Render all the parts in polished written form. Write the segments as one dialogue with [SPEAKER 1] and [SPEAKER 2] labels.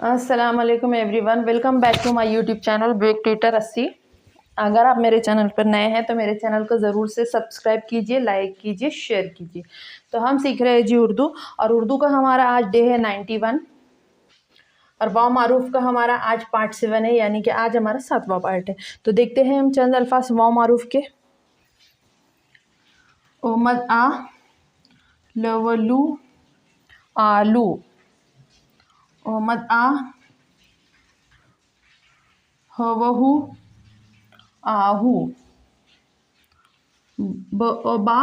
[SPEAKER 1] अस्सलाम वालेकुम everyone, welcome back to my YouTube channel bake tutor 80। अगर आप मेरे चैनल पर नए हैं तो मेरे चैनल को ज़रूर से सब्सक्राइब कीजिए, लाइक कीजिए, शेयर कीजिए। तो हम सीख रहे हैं जी उर्दू, और उर्दू का हमारा आज डे है 91, और वाव मारूफ का हमारा आज पार्ट 7 है, यानी कि आज हमारा 7वां पार्ट है। तो देखते हैं हम चंद अल्फाज वाव मारूफ के। ओमद आ, लवलू, आलू। ओमद आ, हवहू, आहू। बा,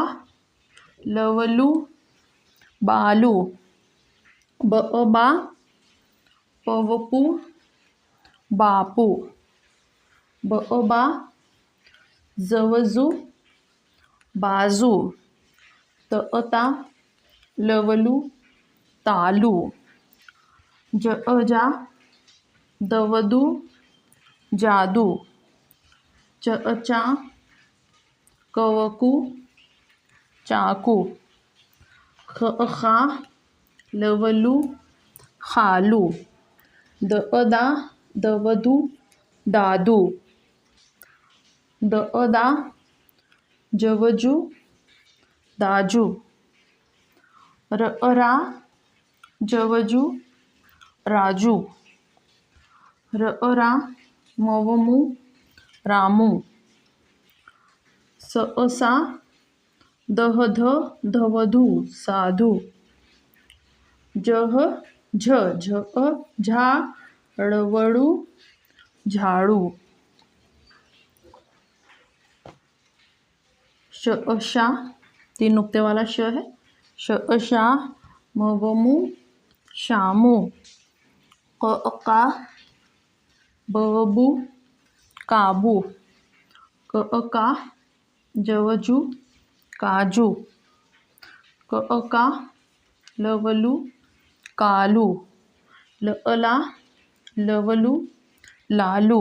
[SPEAKER 1] लवलू, बालू। बा, पवपू, बापू। बा, जवजू, बाजू। तअता, लवलू, तालू। जा, दवदू, जादू। चा, कवकू, चाकू। खा, लवलू, खालू। ददा, दवदू, दादू। ददा, जवजू, दाजू। रा, जवजू, राजू। रा, मवमू, रामू। सा, दहध, धवधू, साधू। झ, झाड़वड़ू, झाड़ू। शा, 3 नुक्ते वाला श है। शा, मवमू, शामू। का, बबू, काबू। का, जवजू, काजू। का, लवलू, कालू। ला, लवलू, लालू।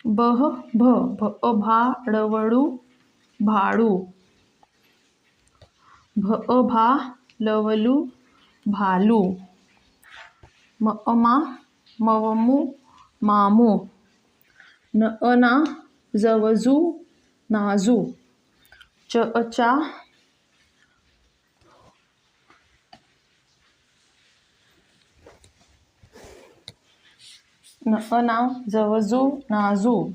[SPEAKER 1] भाड़वड़ू, भाड़ू। भा, लवलू, भालू। मवमू, मामू। ना, जवजू, नाजू। चा, ना, जवजू, नाजू।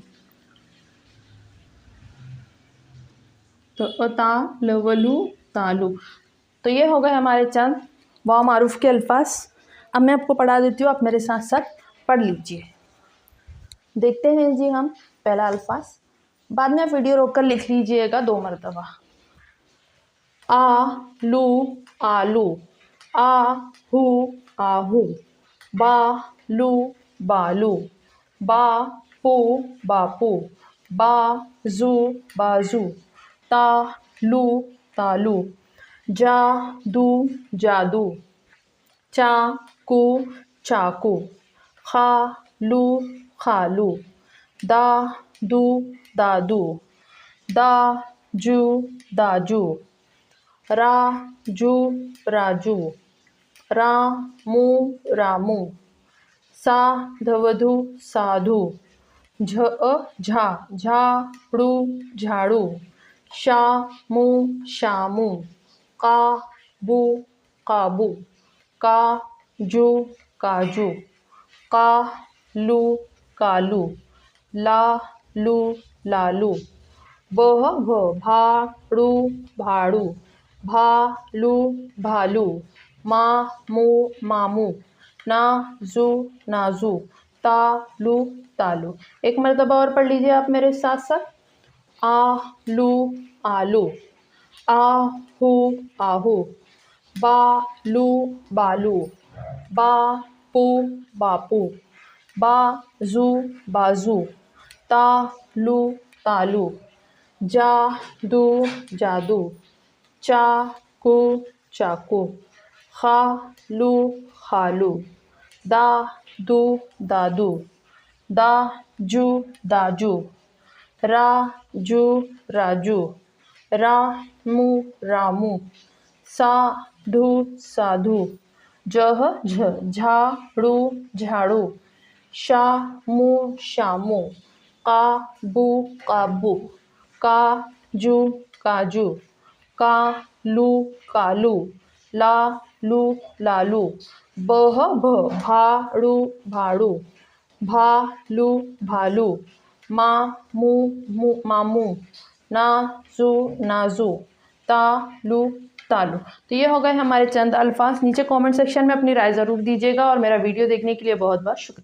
[SPEAKER 1] ता, लवलू, तालू। तो ये हो गए हमारे चंद वाव मारूफ के अल्फाज। अब मैं आपको पढ़ा देती हूँ, आप मेरे साथ साथ पढ़ लीजिए। देखते हैं जी हम पहला अल्फाज, बाद में आप वीडियो रोक कर लिख लीजिएगा 2 मरतबा। लू, आलू। आहू, आहू। बालू, बालू। बापू, बापू। बाजू, बाजू। तालू, तालू। जादू, जादू। चाकू, चाकू। खालू, खालू। दादू, दादू। दाजू, दाजू। राजू, राजू। रामू, रामू। साधवधू, साधू। झा, झाड़ू, झाड़ू। शामू, शामू। काबू, काबू। काजू, काजू। कालू, कालू। लालू, लालू। भाड़ू, भाड़ू। भालू, भालू। मामू, मामू। नाजू, नाजू। तालू, तालू। एक मरतबा और पढ़ लीजिए आप मेरे साथ साथ। आलू, आलू। आहू, आहू। बालू, बालू। बापू, बापू। बाजू, बाजू। तालू, तालू। जादू, जादू। चाकू, चाकू। खालू, खालू। दादू, दादू। दाजू, दाजू। राजू, राजू। रामू, रामू। साधु, साधु। जह झ झाड़ू झाड़ू, शामू शामू, काबू काबू, काजू काजू, कालू कालू, लालू लालू, बह भ भाड़ू भाड़ू, भालू भालू, मामू मामू, नाजू नाजू, तालू तालू। तो ये हो गए हमारे चंद अल्फाज। नीचे कमेंट सेक्शन में अपनी राय ज़रूर दीजिएगा और मेरा वीडियो देखने के लिए बहुत बहुत शुक्रिया।